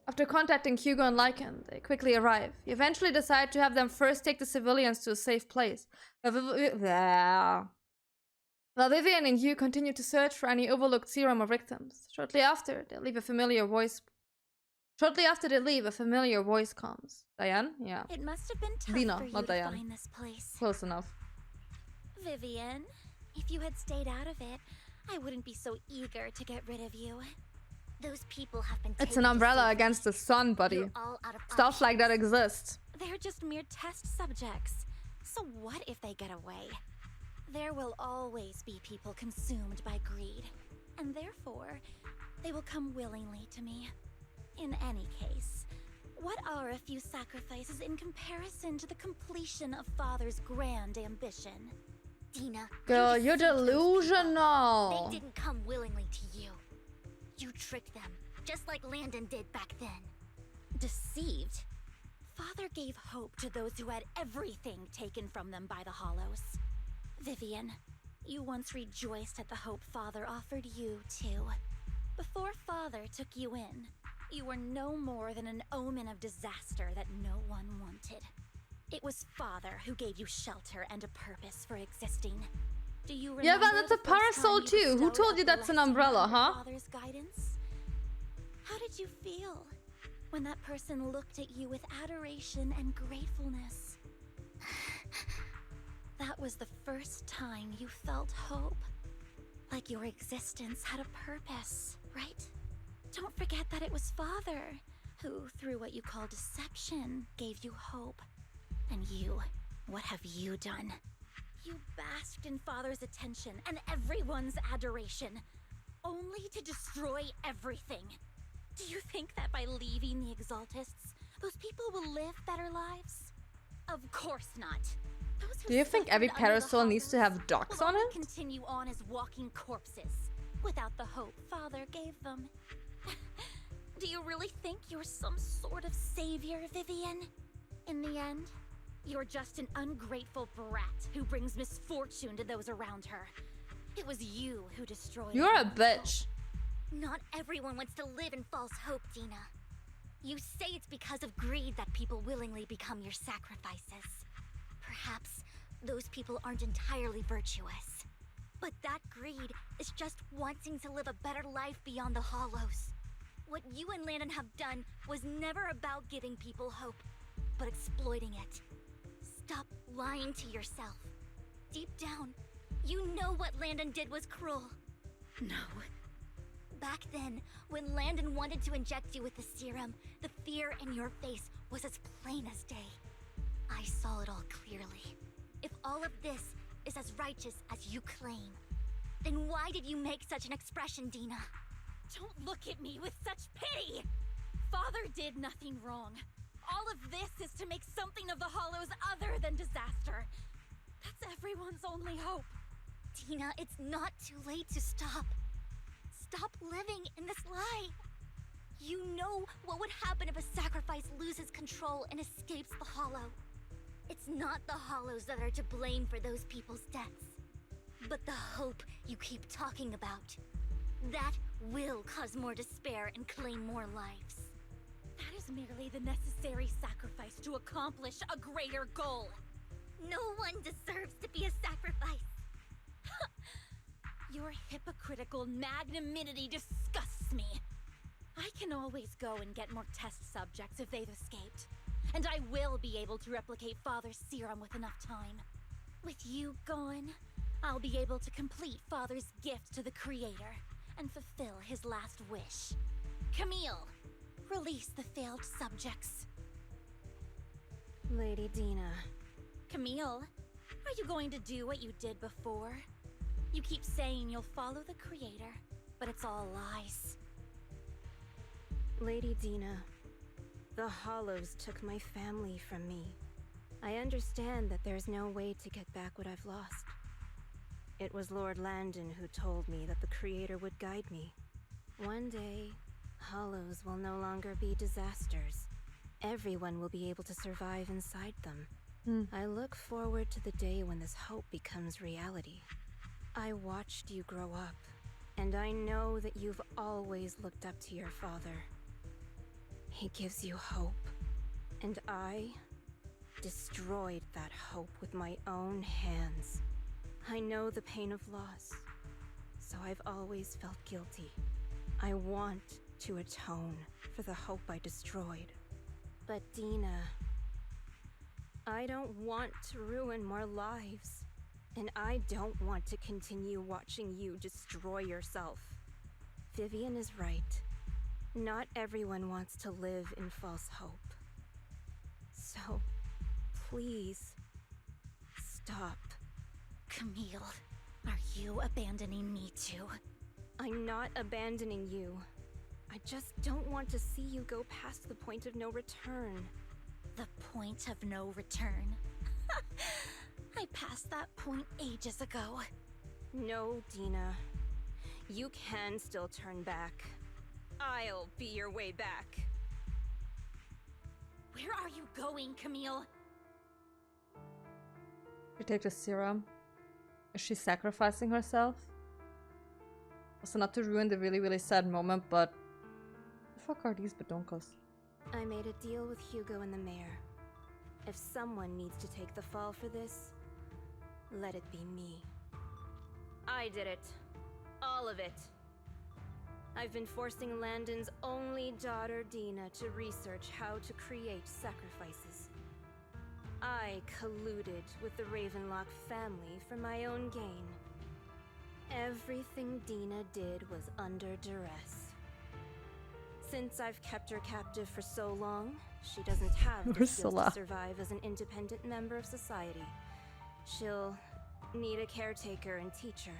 After contacting Hugo and Lycan, they quickly arrive. You eventually decide to have them first take the civilians to a safe place. While Vivian and you continue to search for any overlooked serum or victims. Shortly after they leave, a familiar voice comes. Diane? Yeah. It must have been tough Dina, for you not to Diane. find this place. Close enough. Vivian, if you had stayed out of it, I wouldn't be so eager to get rid of you. Those people have been It's an umbrella against the sun, buddy. Stuff like that exists. They're just mere test subjects. So what if they get away? There will always be people consumed by greed, and therefore, they will come willingly to me. In any case, what are a few sacrifices in comparison to the completion of Father's grand ambition? Dina, Girl, you're delusional. they didn't come willingly to you. You tricked them, just like Landon did back then. Deceived? Father gave hope to those who had everything taken from them by the Hollows. Vivian, you once rejoiced at the hope Father offered you, too. Before Father took you in, you were no more than an omen of disaster that no one wanted. It was Father who gave you shelter and a purpose for existing. Do you remember? Yeah, but that's a parasol too. Who told you that's an umbrella, huh? Father's guidance? How did you feel when that person looked at you with adoration and gratefulness? That was the first time you felt hope. Like your existence had a purpose, right? Don't forget that it was Father who, through what you call deception, gave you hope. And you, what have you done? You basked in Father's attention and everyone's adoration, only to destroy everything. Do you think that by leaving the Exaltists, those people will live better lives? Of course not. Those who Do you think every suffered under the parasol needs to have Hollows ducks will on only it? continue on as walking corpses, without the hope Father gave them. Do you really think you're some sort of savior, Vivian? In the end, you're just an ungrateful brat who brings misfortune to those around her. It was you who destroyed You're a everyone's bitch. hope. Not everyone wants to live in false hope, Dina. You say it's because of greed that people willingly become your sacrifices. Perhaps those people aren't entirely virtuous. But that greed is just wanting to live a better life beyond the Hollows. What you and Landon have done was never about giving people hope, but exploiting it. Stop lying to yourself. Deep down, you know what Landon did was cruel. No. Back then, when Landon wanted to inject you with the serum, the fear in your face was as plain as day. I saw it all clearly. If all of this is as righteous as you claim, then why did you make such an expression, Dina? Don't look at me with such pity! Father did nothing wrong. All of this is to make something of the Hollows other than disaster. That's everyone's only hope. Dina, it's not too late to stop. Stop living in this lie. You know what would happen if a sacrifice loses control and escapes the Hollow. It's not the Hollows that are to blame for those people's deaths, but the hope you keep talking about. That will cause more despair and claim more lives. That is merely the necessary sacrifice to accomplish a greater goal. No one deserves to be a sacrifice. Your hypocritical magnanimity disgusts me. I can always go and get more test subjects if they've escaped. And I will be able to replicate Father's serum with enough time. With you gone, I'll be able to complete Father's gift to the Creator and fulfill his last wish. Camille, release the failed subjects. Lady Dina. Camille, are you going to do what you did before? You keep saying you'll follow the Creator, but it's all lies. Lady Dina, the Hollows took my family from me. I understand that there's no way to get back what I've lost. It was Lord Landon who told me that the Creator would guide me. One day, Hollows will no longer be disasters. Everyone will be able to survive inside them. I look forward to the day when this hope becomes reality. I watched you grow up, and I know that you've always looked up to your father. He gives you hope. And I destroyed that hope with my own hands. I know the pain of loss, so I've always felt guilty. I want to atone for the hope I destroyed. But Dina, I don't want to ruin more lives. And I don't want to continue watching you destroy yourself. Vivian is right. Not everyone wants to live in false hope. So, please, stop. Camille, are you abandoning me too? I'm not abandoning you. I just don't want to see you go past the point of no return. The point of no return? I passed that point ages ago. No, Dina. You can still turn back. I'll be your way back. Where are you going, Camille? She takes the serum. Is she sacrificing herself? Also, not to ruin the really, really sad moment, but the fuck are these badonkos? I made a deal with Hugo and the mayor. If someone needs to take the fall for this, let it be me. I did it. All of it. I've been forcing Landon's only daughter, Dina, to research how to create sacrifices. I colluded with the Ravenlock family for my own gain. Everything Dina did was under duress. Since I've kept her captive for so long, she doesn't have the skills to survive as an independent member of society. She'll need a caretaker and teacher.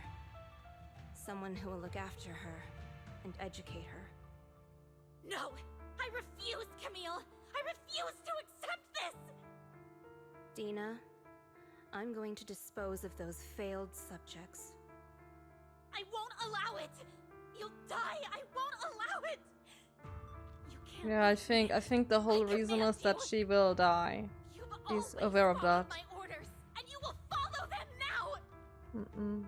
Someone who will look after her and educate her. No! I refuse, Camille! I refuse to accept this! Dina, I'm going to dispose of those failed subjects. I won't allow it! You'll die! I won't allow it! You can't. Yeah, I think the whole reason is that she will die. She's aware of that. My orders, and you will follow them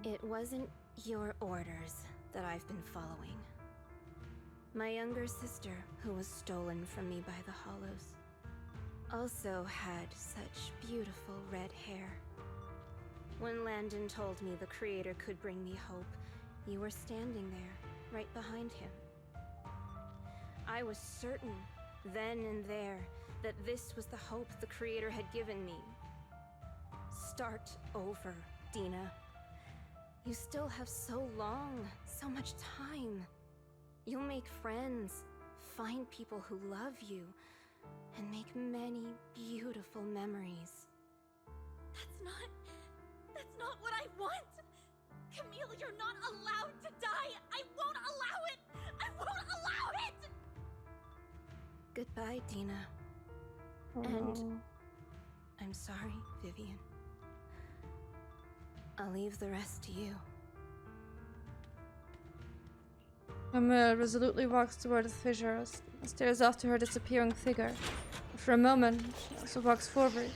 now! It wasn't your orders that I've been following. My younger sister, who was stolen from me by the Hollows, also had such beautiful red hair. When Landon told me the Creator could bring me hope, you were standing there, right behind him. I was certain, then and there, that this was the hope the Creator had given me. Start over, Dina. You still have so long, so much time. You'll make friends, find people who love you, and make many beautiful memories. That's not what I want! Camille, you're not allowed to die! I won't allow it! I won't allow it! Goodbye, Dina. Oh. And I'm sorry, Vivian. I'll leave the rest to you. Camille resolutely walks toward the fissures and stares after her disappearing figure. For a moment, she also walks forward.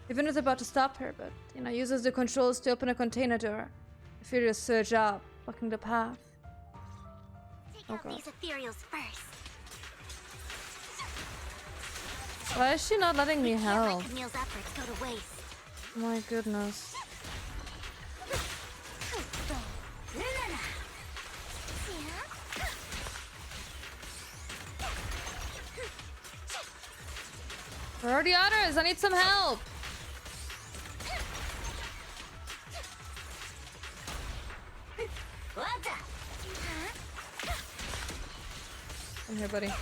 Even is about to stop her, but uses the controls to open a container door. A furious surge up, blocking the path. Take out these ethereals first. Why is she not letting me Can't help? let Camille's efforts go to waste. My goodness. Where are the others? I need some help! Come here, buddy. You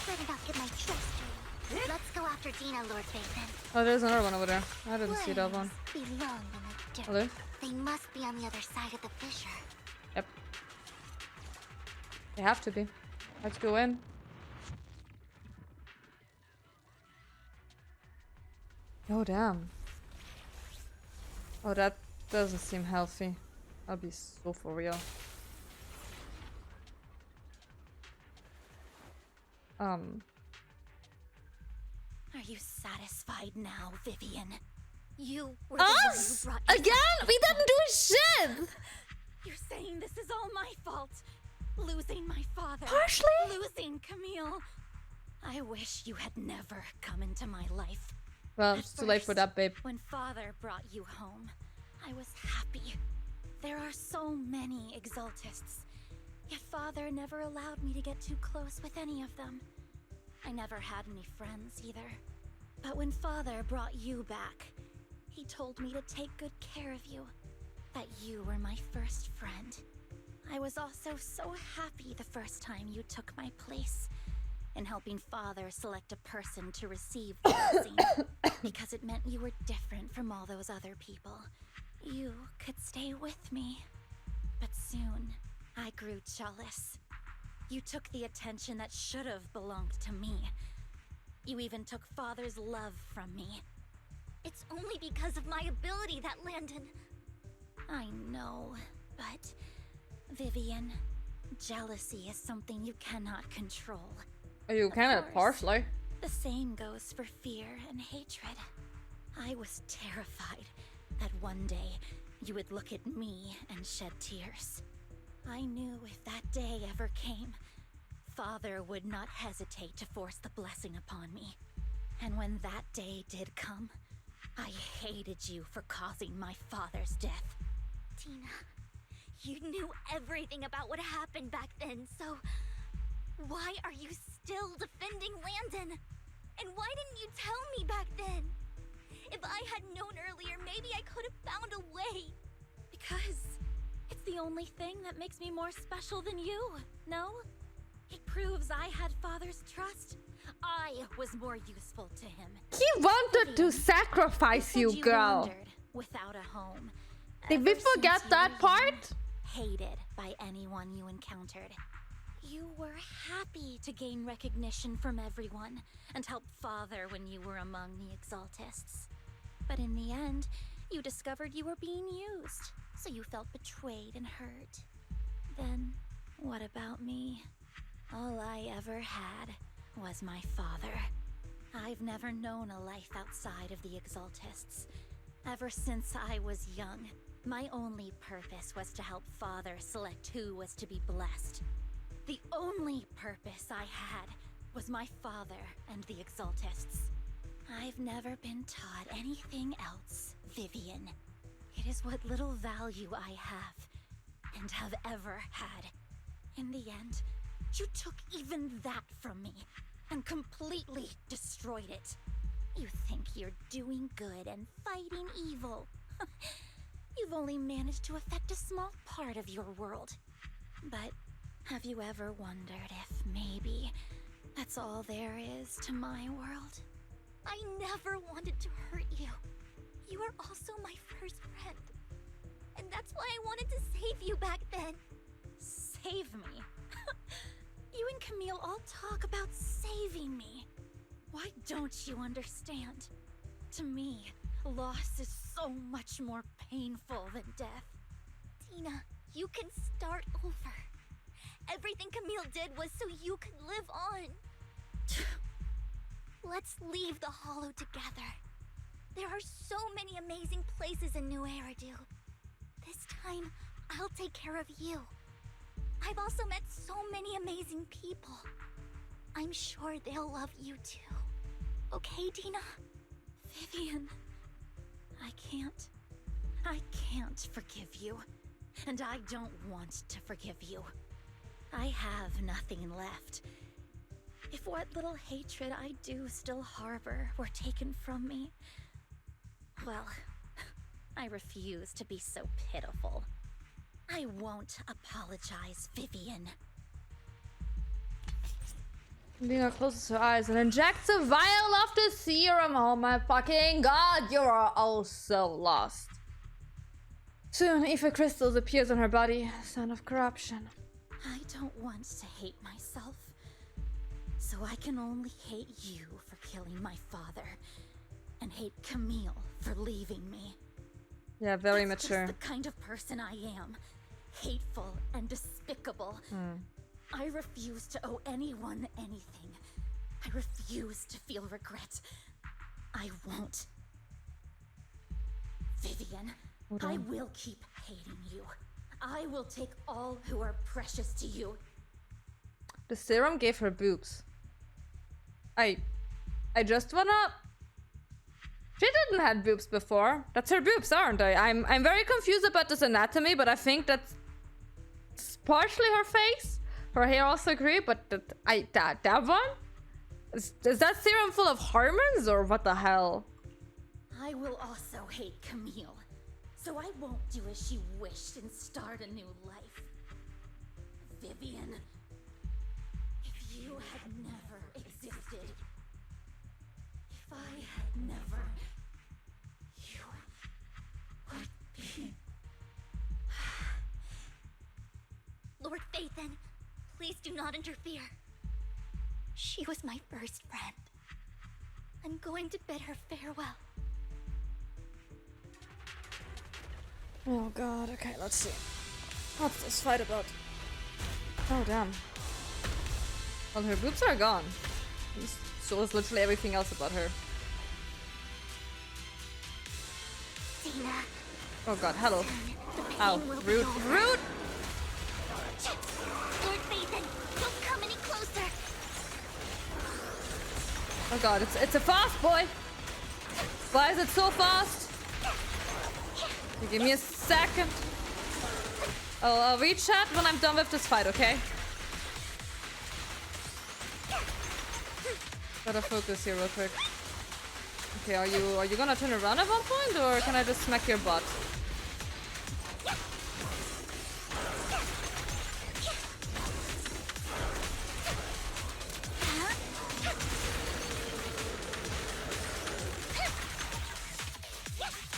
better not get my trust straight. Let's go after Dina, Lord Bateman. Oh, there's another one over there. I didn't see that one. Belong in the dirt. Hello? They must be on the other side of the fissure. Yep. They have to be. Let's go in. Oh, damn. Oh, that doesn't seem healthy. I'll be so for real. Are you satisfied now, Vivian? You were the one who Us? brought Again? We didn't do shit! You're saying this is all my fault? Losing my father, Partially? losing Camille. I wish you had never come into my life. Well, At it's too late for first, that, babe. When Father brought you home, I was happy. There are so many Exaltists, yet Father never allowed me to get too close with any of them. I never had any friends either. But when Father brought you back, he told me to take good care of you, that you were my first friend. I was also so happy the first time you took my place in helping Father select a person to receive the blessing, because it meant you were different from all those other people. You could stay with me. But soon, I grew jealous. You took the attention that should have belonged to me. You even took Father's love from me. It's only because of my ability that Landon... I know, but... Vivian, jealousy is something you cannot control. You can course. partially. The same goes for fear and hatred. I was terrified that one day you would look at me and shed tears. I knew if that day ever came, Father would not hesitate to force the blessing upon me. And when that day did come, I hated you for causing my father's death. Tina, you knew everything about what happened back then, so... Why are you still defending Landon? And why didn't you tell me back then? If I had known earlier, maybe I could have found a way. Because it's the only thing that makes me more special than you, no? It proves I had Father's trust. I was more useful to him. He wanted to sacrifice you, girl. Wandered without a home. Did we Ever forget since that you were young, part? hated by anyone you encountered. You were happy to gain recognition from everyone and help Father when you were among the Exaltists. But in the end, you discovered you were being used, so you felt betrayed and hurt. Then, what about me? All I ever had was my father. I've never known a life outside of the Exaltists. Ever since I was young, my only purpose was to help Father select who was to be blessed. The only purpose I had was my father and the Exaltists. I've never been taught anything else, Vivian. It is what little value I have, and have ever had. In the end, you took even that from me, and completely destroyed it. You think you're doing good and fighting evil. You've only managed to affect a small part of your world. But have you ever wondered if maybe that's all there is to my world? I never wanted to hurt you. You were also my first friend. And that's why I wanted to save you back then. Save me? You and Camille all talk about saving me. Why don't you understand? To me, loss is so much more painful than death. Tina, you can start over. Everything Camille did was so you could live on. Let's leave the Hollow together. There are so many amazing places in New Eridu. This time, I'll take care of you. I've also met so many amazing people. I'm sure they'll love you too. Okay, Tina? Vivian, I can't forgive you. And I don't want to forgive you. I have nothing left. If what little hatred I do still harbor were taken from me, well, I refuse to be so pitiful. I won't apologize, Vivian. Lina closes her eyes and injects a vial of the serum. Oh my fucking god, you are all so lost. Soon, ether crystals appears on her body, a sign of corruption. I don't want to hate myself, so I can only hate you for killing my father, and hate Camille for leaving me. Yeah, very That's mature. just the kind of person I am. Hateful and despicable. I refuse to owe anyone anything. I refuse to feel regret. I won't. Vivian, I will keep hating you. I will take all who are precious to you. The serum gave her boobs. I just wanna... She didn't have boobs before. That's her boobs, aren't they? I'm very confused about this anatomy, but I think that's partially her face. Her hair also grew, but that one? Is that serum full of hormones or what the hell? I will also hate Camille, so I won't do as she wished and start a new life. Vivian, if you had never existed, if I had never, you would be... Lord Phaethon, please do not interfere. She was my first friend. I'm going to bid her farewell. Oh god, okay, let's see. What's this fight about? Oh damn. Well, her boobs are gone. So is literally everything else about her. Dina. Oh god, hello. The Ow, pain will be rude, over. rude! Lord Phaethon, don't come any closer. Oh god, it's a fast boy! Why is it so fast? Okay, give me a second. I'll rechat when I'm done with this fight, okay? Gotta focus here real quick. Okay, are you gonna turn around at one point, or can I just smack your butt?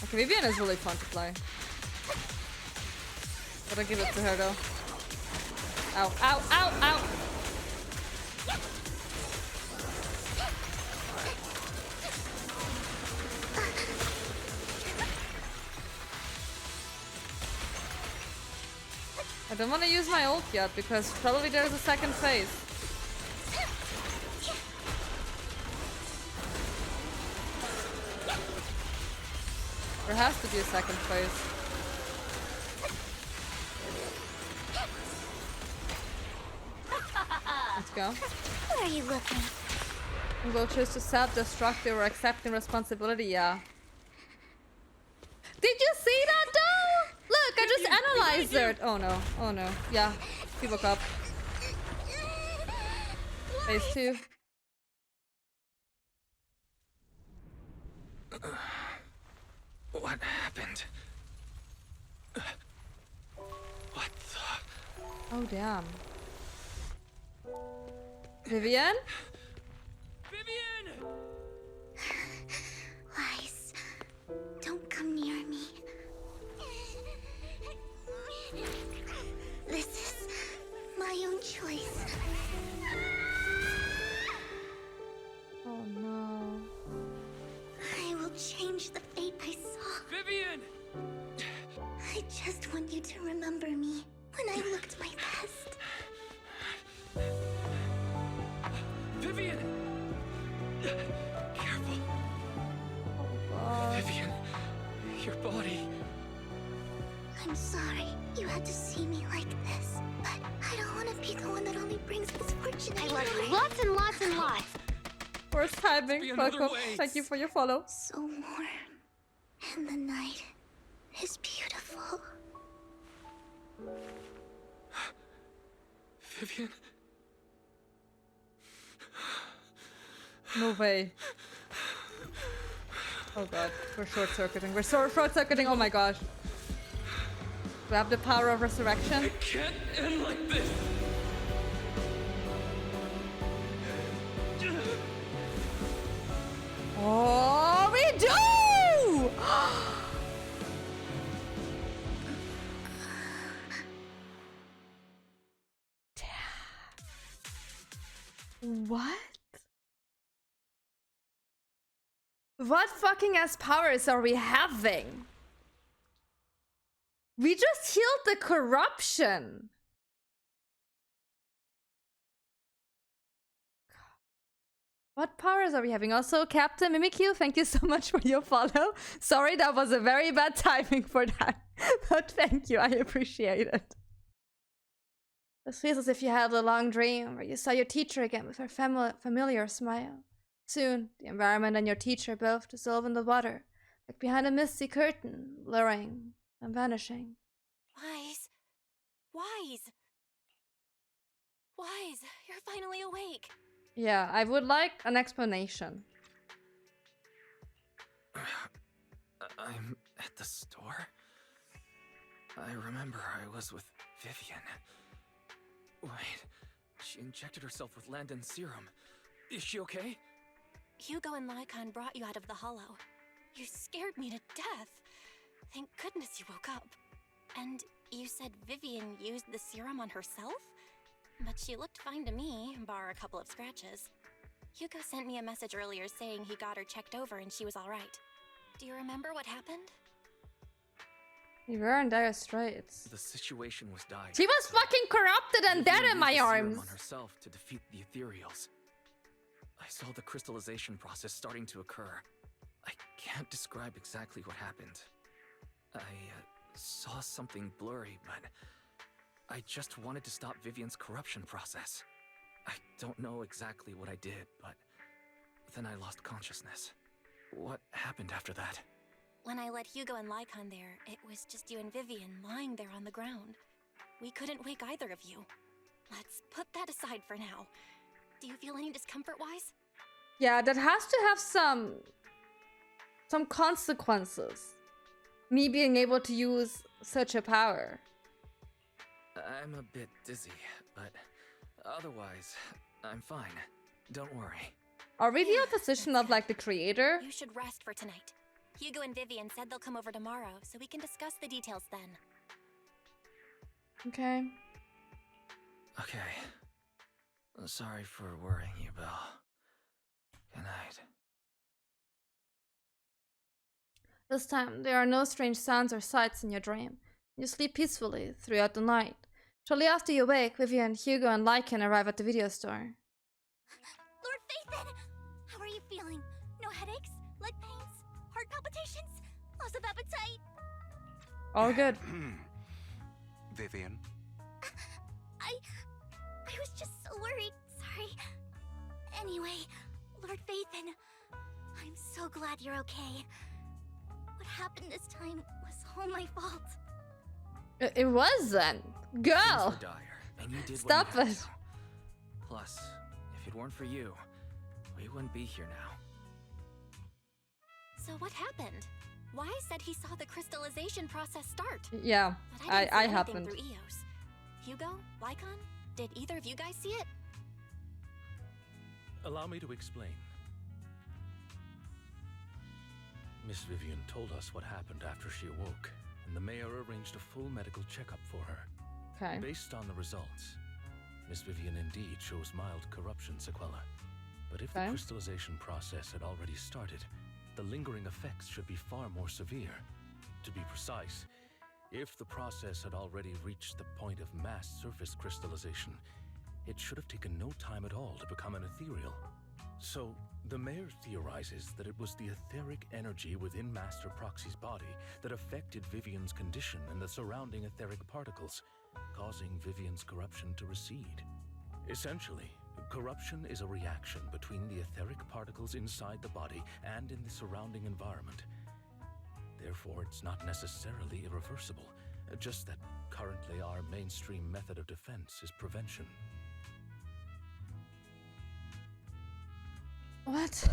Okay, Vivian is really fun to play. Gotta give it to her though. Ow, ow, ow, ow! I don't want to use my ult yet because probably there's a second phase. There has to be a second phase. Let's go. Where are you looking? And we'll choose to self-destruct or accepting responsibility, yeah. Did you see that though? Look, I just analyzed it. Oh no, oh no. Yeah, he woke up. Phase 2. What happened? What the... Oh damn. Vivian? Vivian! Lies. Don't come near me. This is my own choice. Oh no. I will change the fate I saw. Vivian! I just want you to remember me when I looked my best. Vivian! Careful. God. Vivian, your body... I'm sorry you had to see me like this, but I don't want to be the one that only brings misfortune. I love you lots and lots and lots. First timing, Be another welcome. way. Thank you for your follow. So warm, and the night is beautiful. Vivian? No way. Oh god, we're short-circuiting. We're short-circuiting, oh my gosh. We have the power of resurrection. It can't end like this! Oh, we do! What? What fucking ass powers are we having? We just healed the corruption. What powers are we having? Also, Captain Mimikyu, thank you so much for your follow. Sorry, that was a very bad timing for that. But thank you, I appreciate it. This feels as if you had a long dream where you saw your teacher again with her familiar smile. Soon, the environment and your teacher both dissolve in the water, like behind a misty curtain, blurring and vanishing. Wise. Wise. Wise, you're finally awake. Yeah, I would like an explanation. I'm at the store. I remember I was with Vivian. Wait, she injected herself with Landon's serum. Is she okay? Hugo and Lycon brought you out of the hollow. You scared me to death. Thank goodness you woke up. And you said Vivian used the serum on herself? But she looked fine to me, bar a couple of scratches. Hugo sent me a message earlier saying he got her checked over and she was alright. Do you remember what happened? We were in dire straits. The situation was dire. She was fucking corrupted and dead Vivian in my used the serum arms. on herself to defeat the ethereals. I saw the crystallization process starting to occur. I can't describe exactly what happened. I saw something blurry, but I just wanted to stop Vivian's corruption process. I don't know exactly what I did, but then I lost consciousness. What happened after that? When I let Hugo and Lycon there, it was just you and Vivian lying there on the ground. We couldn't wake either of you. Let's put that aside for now. Do you feel any discomfort-wise? Yeah, that has to have some consequences. Me being able to use such a power. I'm a bit dizzy, but otherwise, I'm fine. Don't worry. Are we the opposition of like the creator? You should rest for tonight. Hugo and Vivian said they'll come over tomorrow, so we can discuss the details then. Okay. Okay. Sorry for worrying you, Belle. Good night. This time, there are no strange sounds or sights in your dream. You sleep peacefully throughout the night. Shortly after you wake, Vivian, Hugo, and Lycan arrive at the video store. Lord Phaethon! How are you feeling? No headaches? Leg pains? Heart palpitations? Loss of appetite? All good. Vivian? I was just so worried. Sorry. Anyway, Lord Phaethon, I'm so glad you're okay. What happened this time was all my fault. It wasn't. Girl! Things were dire, and you did Stop what you had it. to. Plus, if it weren't for you, we wouldn't be here now. So what happened? Wise said he saw the crystallization process start. Yeah, But I didn't see anything happened. through Eos. Hugo? Lycon? Did either of you guys see it? Allow me to explain. Miss Vivian told us what happened after she awoke, and the mayor arranged a full medical checkup for her. Okay. Based on the results, Miss Vivian indeed shows mild corruption sequela. But if the Okay. crystallization process had already started, the lingering effects should be far more severe. To be precise, if the process had already reached the point of mass surface crystallization, it should have taken no time at all to become an ethereal. So, the mayor theorizes that it was the etheric energy within Master Proxy's body that affected Vivian's condition and the surrounding etheric particles, causing Vivian's corruption to recede. Essentially, corruption is a reaction between the etheric particles inside the body and in the surrounding environment. Therefore, it's not necessarily irreversible, just that currently our mainstream method of defense is prevention. What?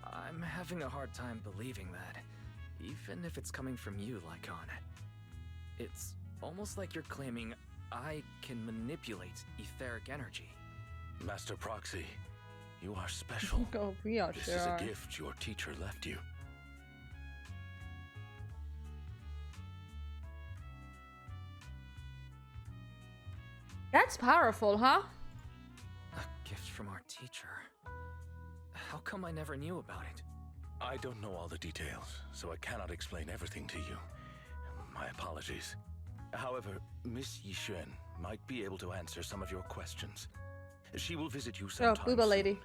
I'm having a hard time believing that, even if it's coming from you, Lycon. It's almost like you're claiming I can manipulate etheric energy. Master Proxy, you are special. Oh, we are This sure is are. a gift your teacher left you. That's powerful, huh? A gift from our teacher. How come I never knew about it? I don't know all the details, so I cannot explain everything to you. My apologies. However, Miss Yixuan might be able to answer some of your questions. She will visit you sometime Booba soon, lady.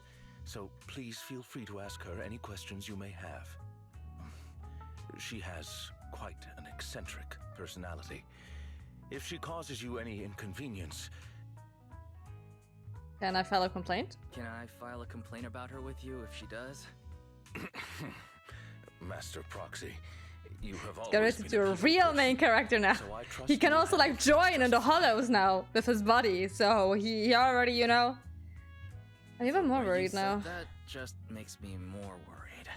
so please feel free to ask her any questions you may have. She has quite an eccentric personality. If she causes you any inconvenience, Can I file a complaint? Can I file a complaint about her with you if she does? Master Proxy, you have always Got it been to a people real person, main character now. so I trust He can you also have like the join in the justice. hollows now with his body, so he already, you know. I'm even more Why you worried said now. That just makes me more worried.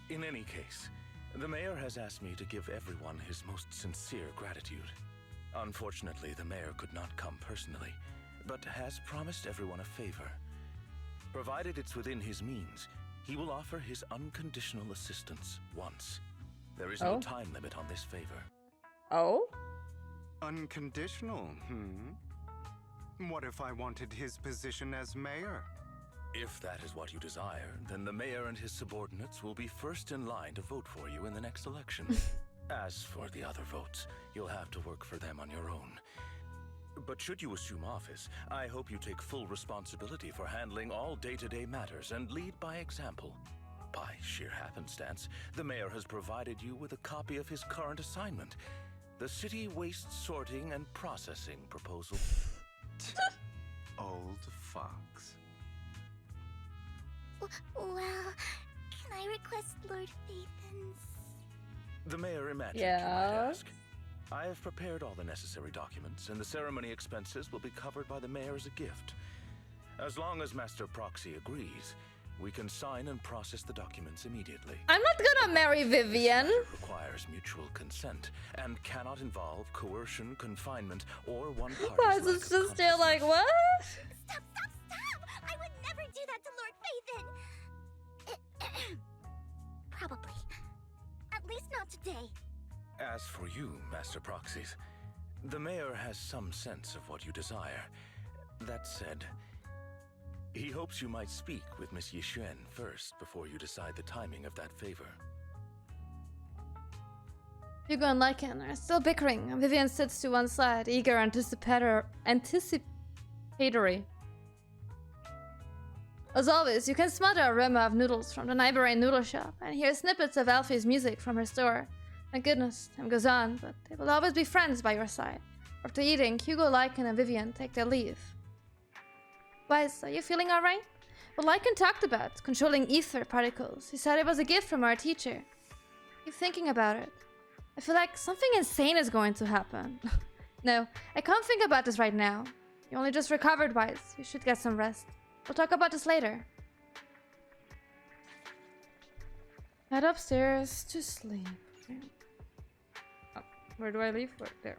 In any case, the mayor has asked me to give everyone his most sincere gratitude. Unfortunately, the mayor could not come personally, but has promised everyone a favor. Provided it's within his means, he will offer his unconditional assistance once. There is Oh. no time limit on this favor. Oh? Unconditional, What if I wanted his position as mayor? If that is what you desire, then the mayor and his subordinates will be first in line to vote for you in the next election. As for the other votes, you'll have to work for them on your own. But should you assume office, I hope you take full responsibility for handling all day-to-day matters and lead by example. By sheer happenstance, the mayor has provided you with a copy of his current assignment, the City Waste Sorting and Processing proposal. Old fox. Well, can I request Lord Phaethon's? The mayor imagined you might Yes. ask. I have prepared all the necessary documents, and the ceremony expenses will be covered by the mayor as a gift. As long as Master Proxy agrees, we can sign and process the documents immediately. I'm not gonna marry Vivian. This matter requires mutual consent and cannot involve coercion, confinement, or one party's Why is lack this of just still like, consciousness. what? Stop! I would never do that to Lord Phaethon! Probably. At least not today. As for you, Master Proxies, the mayor has some sense of what you desire. That said, he hopes you might speak with Miss Yixuan first before you decide the timing of that favor. Hugo and Lycan are still bickering, and Vivian sits to one side, eager, anticipatory. As always, you can smell the aroma of noodles from the neighboring noodle shop and hear snippets of Alfie's music from her store. Thank goodness, time goes on, but they will always be friends by your side. After eating, Hugo, Lycan, and Vivian take their leave. Weiss, are you feeling alright? Well, Lycan talked about controlling ether particles. He said it was a gift from our teacher. Keep thinking about it. I feel like something insane is going to happen. No, I can't think about this right now. You only just recovered, Weiss. You should get some rest. We'll talk about this later. Head upstairs to sleep. Okay. Oh, where do I leave? Right there.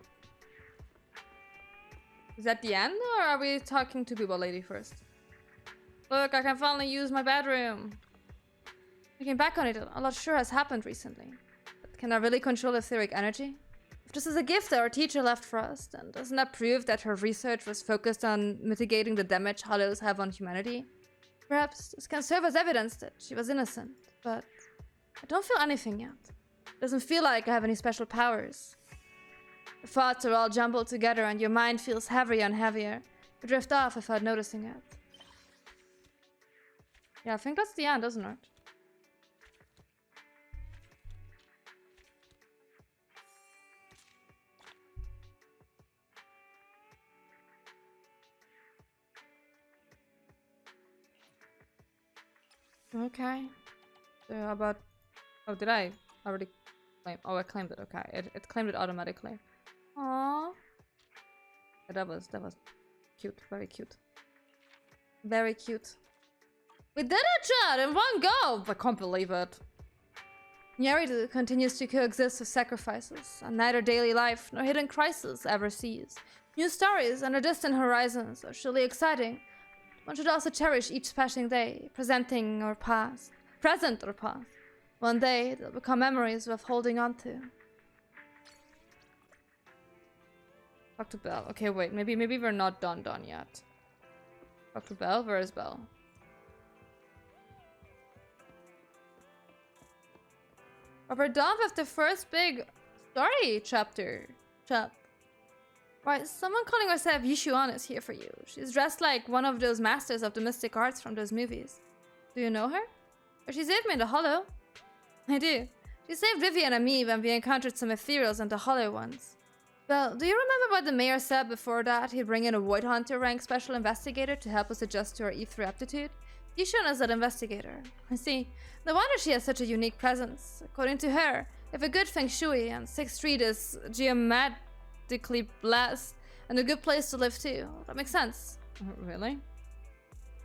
Is that the end, or are we talking to people lady first? Look, I can finally use my bedroom. Looking back on it, a lot sure has happened recently. But can I really control etheric energy? If this is a gift that our teacher left for us, then doesn't that prove that her research was focused on mitigating the damage hollows have on humanity? Perhaps this can serve as evidence that she was innocent, but I don't feel anything yet. It doesn't feel like I have any special powers. The thoughts are all jumbled together and your mind feels heavier and heavier. You drift off without noticing it. Yeah, I think that's the end, isn't it? Okay. So how about... Oh, did I already claim? Oh, I claimed it. Okay, it claimed it automatically. Aww. Yeah, that was cute. Very cute. Very cute. We did it, chat! In one go! I can't believe it. Nyari continues to coexist with sacrifices, and neither daily life nor hidden crisis ever cease. New stories on the distant horizons are surely exciting. One should also cherish each passing day, present or past. One day, they'll become memories worth holding on to. Talk to Belle. Okay, wait, maybe we're not done yet. Talk to Belle? Where is Belle? But we're done with the first big story chapter. Right, someone calling herself Yixuan is here for you. She's dressed like one of those masters of the mystic arts from those movies. Do you know her? Or she saved me in the hollow. I do. She saved Vivian and me when we encountered some ethereals in the hollow once. Well, do you remember what the mayor said before that? He'd bring in a Void Hunter rank special investigator to help us adjust to our E3 aptitude? He's shown us that investigator. I see. No wonder she has such a unique presence. According to her, if a good feng shui and 6th Street is geomatically blessed and a good place to live too, that makes sense. Really?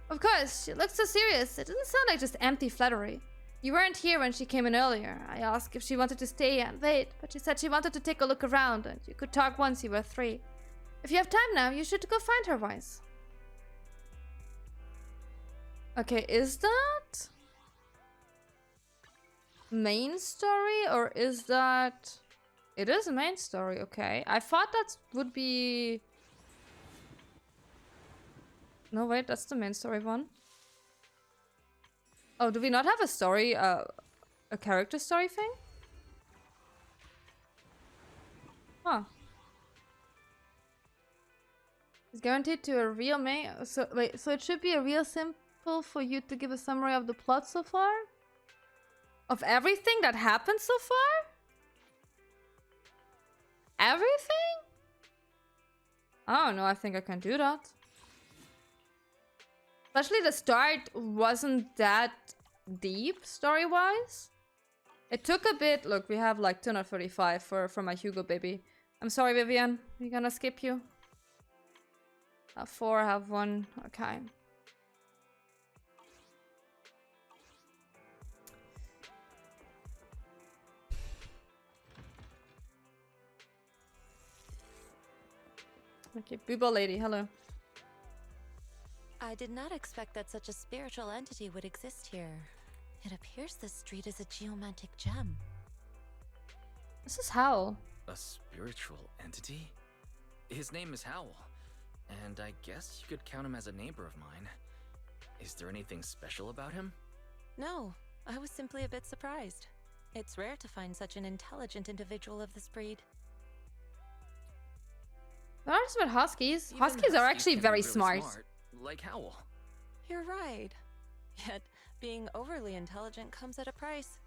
Of course, she looked so serious. It didn't sound like just empty flattery. You weren't here when she came in earlier. I asked if she wanted to stay and wait, but she said she wanted to take a look around and you could talk once you were 3. If you have time now, you should go find her, Wise. Okay, is that main story or is that... It is a main story, okay. I thought that would be... No, wait, that's the main story one. Oh, do we not have a story, a character story thing? Huh. It's guaranteed to a real main... So, wait, so it should be a real simple for you to give a summary of the plot so far? Of everything that happened so far? Everything? I don't know, I think I can do that. Especially the start wasn't that deep story-wise. It took a bit. Look, we have like 235 for my Hugo baby. I'm sorry, Vivian. We're gonna skip you. I have 4, I have 1. Okay. Okay, Booba lady, hello. I did not expect that such a spiritual entity would exist here. It appears this street is a geomantic gem. This is Howl. A spiritual entity? His name is Howl, and I guess you could count him as a neighbor of mine. Is there anything special about him? No, I was simply a bit surprised. It's rare to find such an intelligent individual of this breed. There are some huskies. Even Huskies are actually can be very really smart. Like Howl. You're right. Yet, being overly intelligent comes at a price.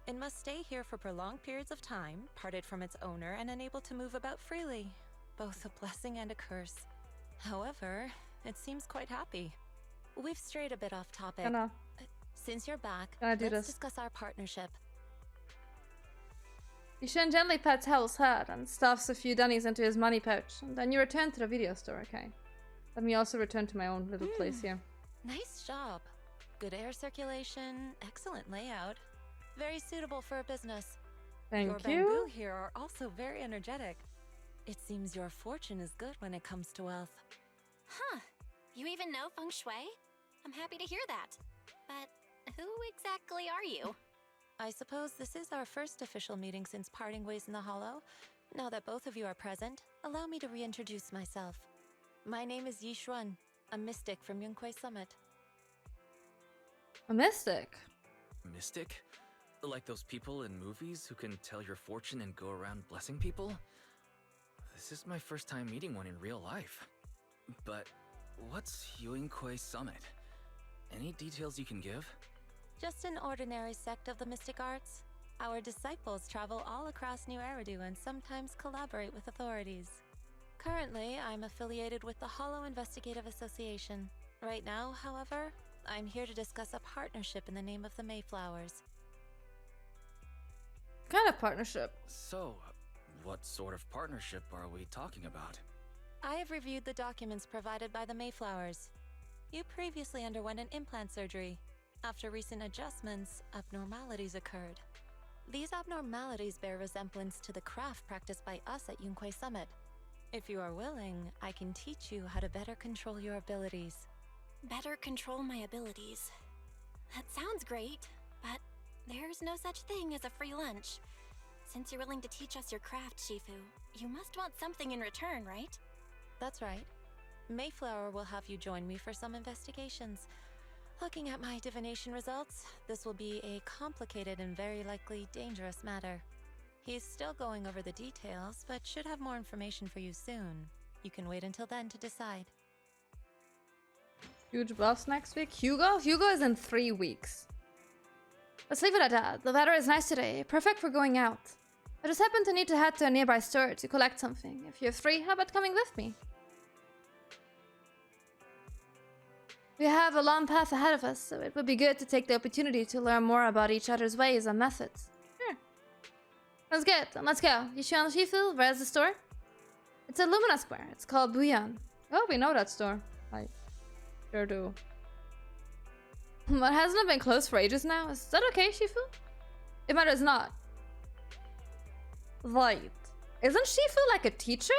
It must stay here for prolonged periods of time, parted from its owner and unable to move about freely. Both a blessing and a curse. However, it seems quite happy. We've strayed a bit off topic. Since you're back, let's discuss our partnership. Yishan gently pats Howl's head and stuffs a few dunnies into his money pouch. And then you return to the video store, okay? Let me also return to my own little place here. Nice job. Good air circulation, excellent layout. Very suitable for a business. Thank your bamboo here are also very energetic. It seems your fortune is good when it comes to wealth. Huh. You even know feng shui? I'm happy to hear that. But who exactly are you? I suppose this is our first official meeting since parting ways in the Hollow. Now that both of you are present, allow me to reintroduce myself. My name is Yi Xuan, a mystic from Yunquei Summit. A mystic? Mystic? Like those people in movies who can tell your fortune and go around blessing people? This is my first time meeting one in real life. But what's Yunquei Summit? Any details you can give? Just an ordinary sect of the mystic arts. Our disciples travel all across New Eridu and sometimes collaborate with authorities. Currently, I'm affiliated with the Hollow Investigative Association. Right now, however, I'm here to discuss a partnership in the name of the Mayflowers. What kind of partnership? So, what sort of partnership are we talking about? I have reviewed the documents provided by the Mayflowers. You previously underwent an implant surgery. After recent adjustments, abnormalities occurred. These abnormalities bear resemblance to the craft practiced by us at Yunquei Summit. If you are willing, I can teach you how to better control your abilities. Better control my abilities. That sounds great, but there's no such thing as a free lunch. Since you're willing to teach us your craft, Shifu, you must want something in return, right? That's right. Mayflower will have you join me for some investigations. Looking at my divination results, this will be a complicated and very likely dangerous matter. He's still going over the details, but should have more information for you soon. You can wait until then to decide. Huge buffs next week? Hugo? Hugo is in 3 weeks. Let's leave it at that. The weather is nice today. Perfect for going out. I just happen to need to head to a nearby store to collect something. If you're free, how about coming with me? We have a long path ahead of us, so it would be good to take the opportunity to learn more about each other's ways and methods. Sure. Sounds good. Then let's go. Yishu and Shifu, where's the store? It's at Lumina Square. It's called Buyan. Oh, we know that store. I sure do. But hasn't it been closed for ages now? Is that okay, Shifu? It matters not. Right. Isn't Shifu like a teacher?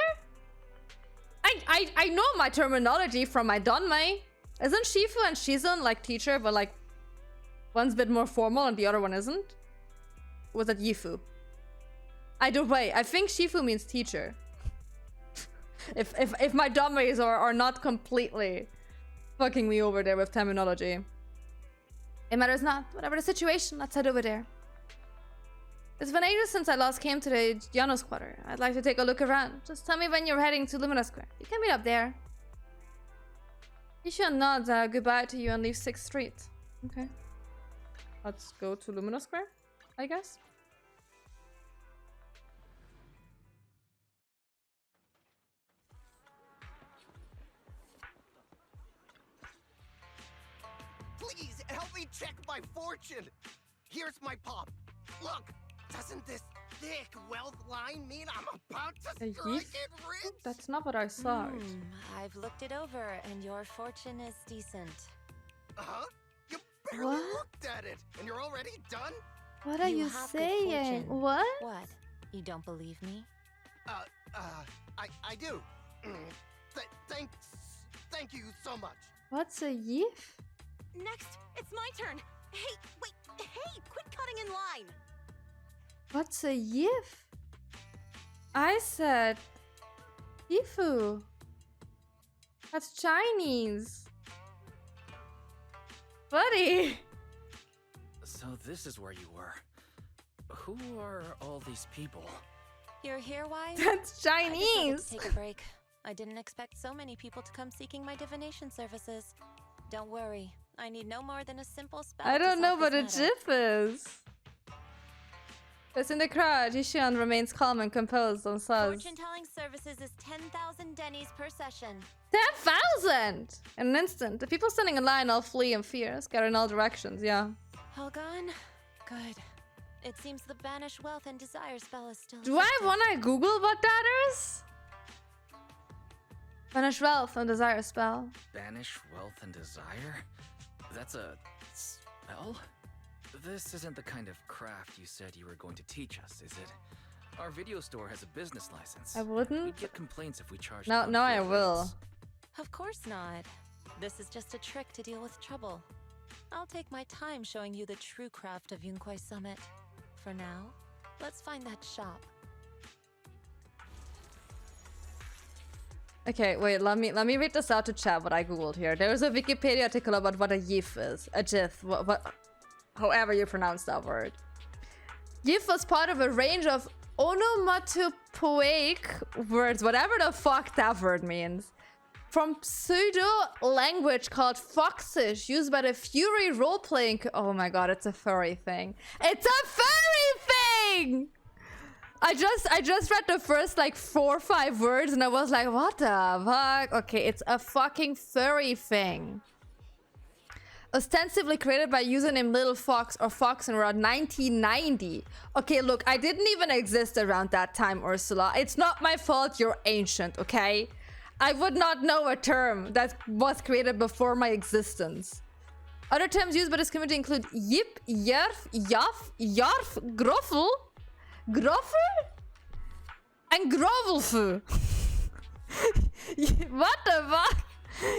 I know my terminology from my Donmei. Isn't Shifu and Shizun like teacher, but like one's a bit more formal and the other one isn't? Or was that Yifu? Either way, I think Shifu means teacher. if my Donmeis are not completely fucking me over there with terminology. It matters not. Whatever the situation, let's head over there. It's been ages since I last came to the Yano's quarter. I'd like to take a look around. Just tell me when you're heading to Lumina Square. You can meet up there. Yishu nods goodbye to you and leaves 6th Street. Okay. Let's go to Lumina Square, I guess. Please help me check my fortune. Here's my pop. Look, doesn't this thick wealth line mean I'm about to strike it rich? That's not what I saw. I've looked it over, and your fortune is decent. Uh-huh? You barely What? looked at it, and you're already done? What are you have good saying? fortune. What? What? You don't believe me? I do. Thank you so much. What's a yif? Next, it's my turn. Hey, wait, hey, quit cutting in line. What's a yif? I said Yifu. That's Chinese. Buddy. So this is where you were. Who are all these people? You're here, why? That's I decided Chinese. to take a break. I didn't expect so many people to come seeking my divination services. Don't worry, I need no more than a simple spell. I to don't know solve what a this matter. GIF is. It's in the crowd. Yishan remains calm and composed and says, Fortune-telling services is 10,000 dennies per session. 10,000! In an instant. The people standing in line all flee in fear, scatter in all directions, yeah. All gone? Good. It seems the banish wealth and desire spell is still Do I effective. wanna Google what that is? Banish wealth and desire spell. Banish wealth and desire? That's a spell? This isn't the kind of craft you said you were going to teach us, is it? Our video store has a business license. I wouldn't. We'd get complaints if we charged No, unfair no, I will. rates. Of course not. This is just a trick to deal with trouble. I'll take my time showing you the true craft of Yunkwai Summit. For now, let's find that shop. Okay, wait, let me read this out to chat what I googled here. There was a Wikipedia article about what a yif is. A jif, however you pronounce that word. Yif was part of a range of onomatopoeic words, whatever the fuck that word means, from pseudo-language called Foxish, used by the Fury role-playing... Oh my god, it's a furry thing. It's a furry thing! I just read the first like 4 or 5 words and I was like, what the fuck? Okay, it's a fucking furry thing. Ostensibly created by username Little Fox or Fox in around 1990. Okay, look, I didn't even exist around that time, Ursula. It's not my fault you're ancient, okay? I would not know a term that was created before my existence. Other terms used by this community include yip, yerf, yaf, yarf, groffel, groffer, and grovelfu. What the fuck?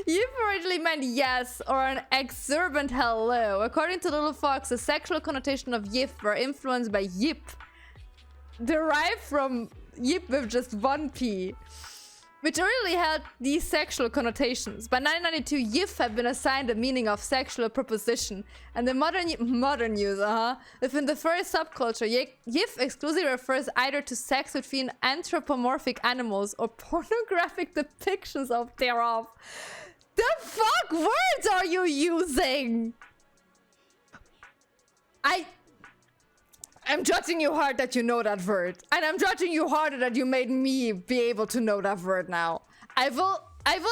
Yip originally meant yes or an exuberant hello. According to Little Fox, the sexual connotation of yip were influenced by yip, derived from yip with just one p, which originally had these sexual connotations. By 1992, yif had been assigned the meaning of sexual proposition, and the modern use, within the furry subculture, yif exclusively refers either to sex between anthropomorphic animals or pornographic depictions of thereof. The fuck words are you using? I'm judging you hard that you know that word. And I'm judging you harder that you made me be able to know that word now. I will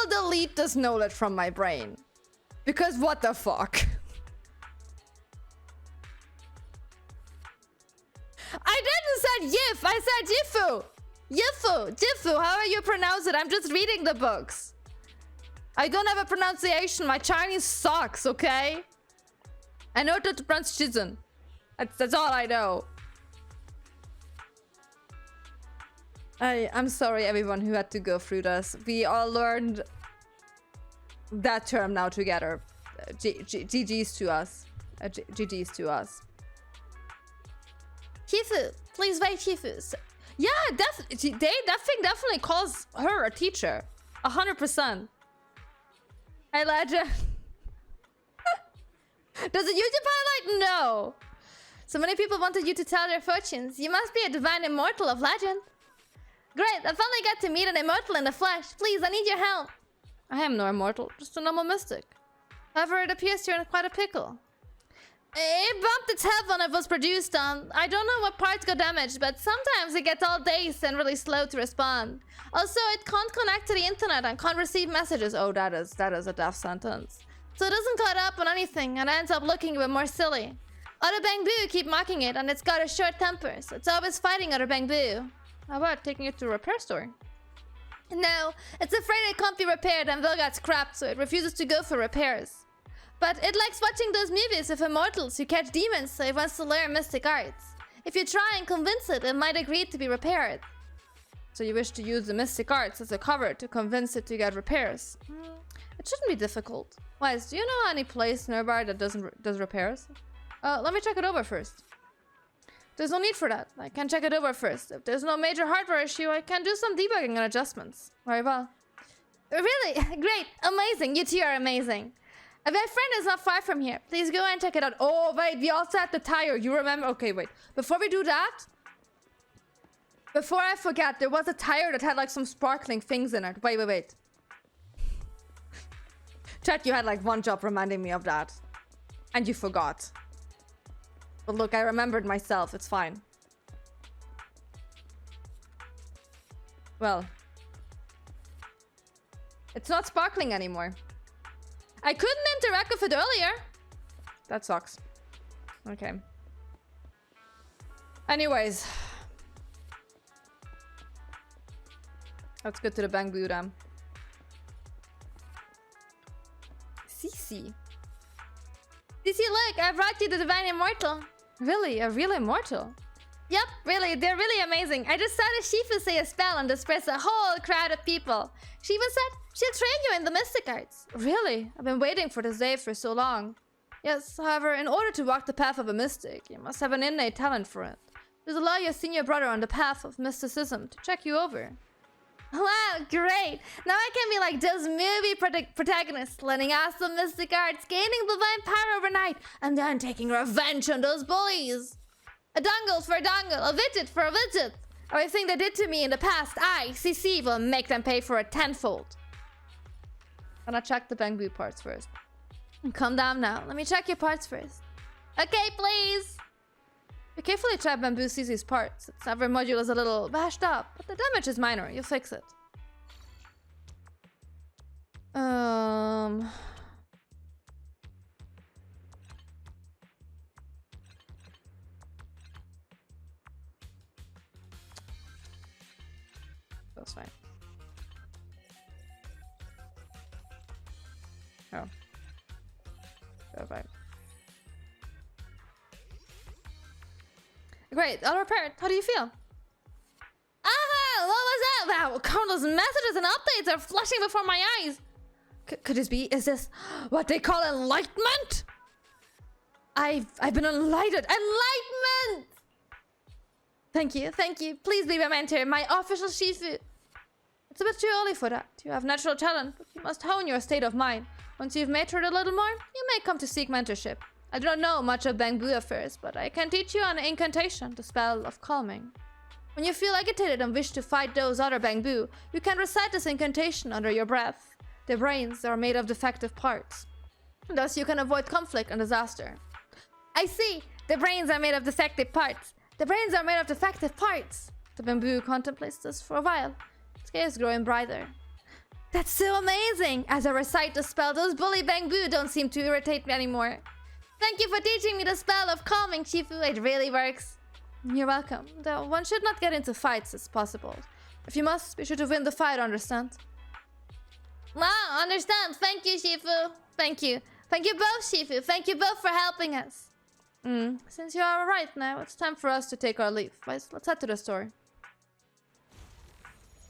delete this knowledge from my brain. Because what the fuck? I didn't say Yif, I said Yifu. Yifu, however you pronounce it. I'm just reading the books. I don't have a pronunciation. My Chinese sucks, okay? I know that to pronounce Shizun. That's all I know. I'm sorry everyone who had to go through this. We all learned that term now together. GG's to us. GG's to us. Hifu, please wait, Hifu. Yeah, that thing definitely calls her a teacher. 100%. Hey, Legend. Does it YouTube highlight? No. So many people wanted you to tell their fortunes. You must be a divine immortal of legend. Great, I finally got to meet an immortal in the flesh. Please, I need your help. I am no immortal, just a normal mystic. However, it appears you're in quite a pickle. It bumped its head when it was produced on. I don't know what parts got damaged, but sometimes it gets all dazed and really slow to respond. Also, it can't connect to the internet and can't receive messages. Oh, that is a death sentence. So it doesn't cut up on anything and ends up looking a bit more silly. Other Bangbu keep mocking it, and it's got a short temper, so it's always fighting other Bangbu. How about taking it to a repair store? No, it's afraid it can't be repaired and will get scrapped, so it refuses to go for repairs. But it likes watching those movies with immortals who catch demons, so it wants to learn mystic arts. If you try and convince it, it might agree to be repaired. So you wish to use the mystic arts as a cover to convince it to get repairs? It shouldn't be difficult. Wise, do you know any place nearby that does repairs? Let me check it over first. There's no need for that. I can check it over first. If there's no major hardware issue, I can do some debugging and adjustments. Very well. Really? Great. Amazing. You two are amazing. My friend is not far from here. Please go and check it out. Oh, wait. We also had the tire. You remember? Okay, wait. Before we do that, before I forget, there was a tire that had like some sparkling things in it. Wait. Chat, you had like one job reminding me of that. And you forgot. But look, I remembered myself. It's fine. Well. It's not sparkling anymore. I couldn't interact with it earlier. That sucks. Okay. Anyways. Let's get to the Bangbu Dam. Cece, look, I brought you the Divine Immortal. Really? A real immortal? Yep, really, they're really amazing. I just saw the Shifu say a spell and disperse a whole crowd of people. Shiva said she'll train you in the mystic arts. Really? I've been waiting for this day for so long. Yes, however, in order to walk the path of a mystic, you must have an innate talent for it. Just allow your senior brother on the path of mysticism to check you over. Wow, great! Now I can be like those movie protagonists, learning awesome mystic arts, gaining divine power overnight, and then taking revenge on those bullies. A dongle for a dongle, a widget for a widget. Everything they did to me in the past, I, CC, will make them pay for it tenfold. I'm gonna check the Bangbu parts first. Calm down now. Let me check your parts first. Okay, please. You carefully check Bamboo CC's parts. Its every module is a little bashed up, but the damage is minor. You'll fix it. That's fine. Oh. That's fine. Great, I'll repair it. How do you feel? Ah, what was that? Wow, countless messages and updates are flashing before my eyes. Could this be? Is this what they call enlightenment? I've been enlightened. Enlightenment! Thank you. Please be my mentor, my official Shifu. It's a bit too early for that. You have natural talent, but you must hone your state of mind. Once you've matured a little more, you may come to seek mentorship. I do not know much of Bangbu affairs, but I can teach you an incantation, the spell of calming. When you feel agitated and wish to fight those other Bangbu, you can recite this incantation under your breath. Their brains are made of defective parts. Thus you can avoid conflict and disaster. I see! The brains are made of defective parts. The brains are made of defective parts. The bamboo contemplates this for a while. Its gaze is growing brighter. That's so amazing! As I recite the spell, those bully bamboo don't seem to irritate me anymore. Thank you for teaching me the spell of calming, Shifu. It really works. You're welcome. Though one should not get into fights as possible. If you must, be sure to win the fight, understand? Ah, understand. Thank you, Shifu. Thank you. Thank you both, Shifu. Thank you both for helping us. Since you are alright now, it's time for us to take our leave. Let's head to the store.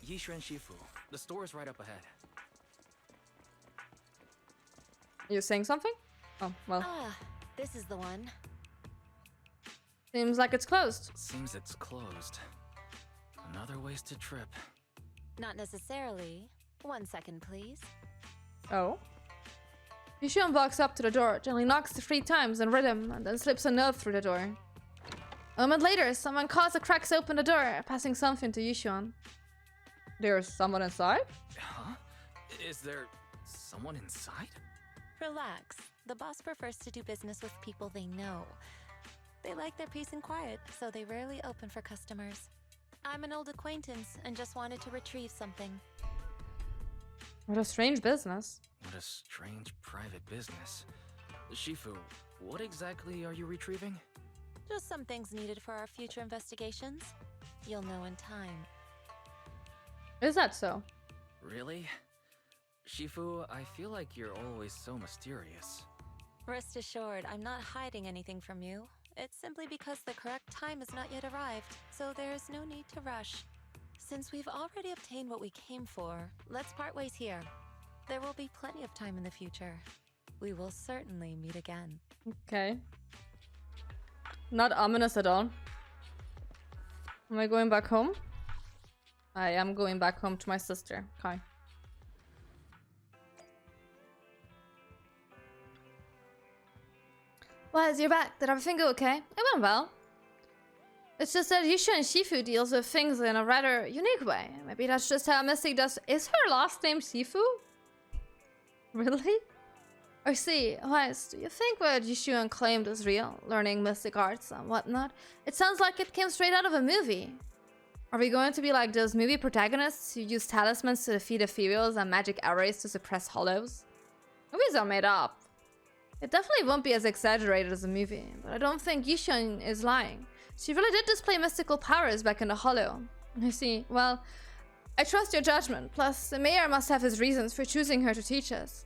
Yishu and Shifu, the store is right up ahead. You saying something? Oh, well. Ah, this is the one. Seems like it's closed. Seems it's closed. Another wasted trip. Not necessarily. 1 second, please. Oh? Yushion walks up to the door, gently knocks 3 times in rhythm, and then slips a note through the door. A moment later, someone calls the cracks open the door, passing something to Yushion. There's someone inside? Huh? Is there someone inside? Relax. The boss prefers to do business with people they know. They like their peace and quiet, so they rarely open for customers. I'm an old acquaintance and just wanted to retrieve something. What a strange business. What a strange private business. Shifu, what exactly are you retrieving? Just some things needed for our future investigations. You'll know in time. Is that so? Really? Shifu, I feel like you're always so mysterious. Rest assured, I'm not hiding anything from you. It's simply because the correct time has not yet arrived, so there's no need to rush. Since we've already obtained what we came for, let's part ways here. There will be plenty of time in the future. We will certainly meet again. Okay. Not ominous at all. Am I going back home? I am going back home to my sister. Okay. Wise, you're back. Did everything go okay? It went well. It's just that Yusha and Shifu deals with things in a rather unique way. Maybe that's just how Mystic does. Is her last name Shifu? Really? Or see, Wise, do you think what Yushu claimed is real? Learning mystic arts and whatnot? It sounds like it came straight out of a movie. Are we going to be like those movie protagonists who use talismans to defeat ethereals and magic arrays to suppress hollows? Movies are made up. It definitely won't be as exaggerated as a movie, but I don't think Yushin is lying. She really did display mystical powers back in the hollow. I see. Well, I trust your judgment. Plus, the mayor must have his reasons for choosing her to teach us.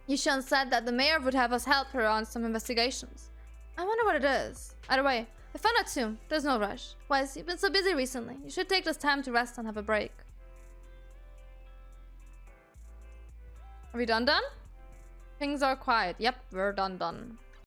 Yushin said that the mayor would have us help her on some investigations. I wonder what it is. Either way, I found out soon. There's no rush. Wise, you've been so busy recently. You should take this time to rest and have a break. Are we done? Things are quiet. Yep, we're done.